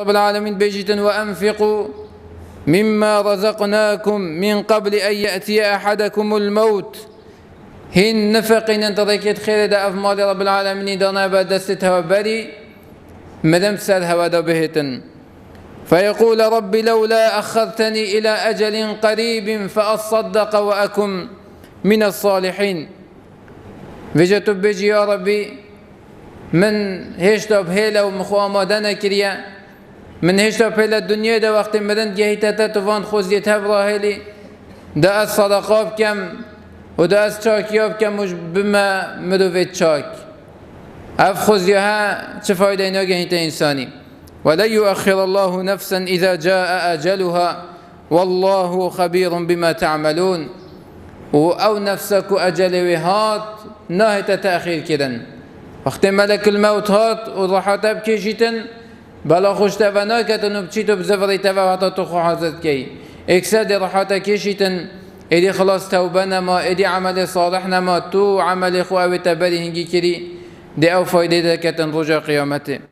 رب العالمين بيجيتن وأنفقوا مما رزقناكم من قبل أن يأتي أحدكم الموت. هن نفقين أنت ذكيت خير دا أفمال رب العالمين دانا بدستها بري مدام سالها ودا بهتن فيقول رب لولا أخذتني إلى أجل قريب فأصدق وأكن من الصالحين. فيجتب بيجي يا ربي من هشتب هيلا ومخوامة دانا كريا من هشتب هيلا الدنيا دا وقت مدن جهيتا تتفان خوزيتها براهيلي دا الصدقاء بكم ودا الشاكيا بكم مش بما مدوفيت شاك اف خوزيها شفايدا اينا جهيتا انساني ولا يؤخر الله نفسا إذا جاء أجلها والله خبير بما تعملون. أو نفسك أجل وهات ناهت تأخير كدن وقت ملك الموت هات وضحات بكيشتن بلا خوش تفناكتن وبتشيتو بزفري تفاوتا تخو حازت كي اكساد رحاتا كيشتن إدي خلاص توبنا ما إدي عمل صالحنا ما تو عمل خواوي تبالي هنجي كري دي أو فايدة كتن رجا قيامته.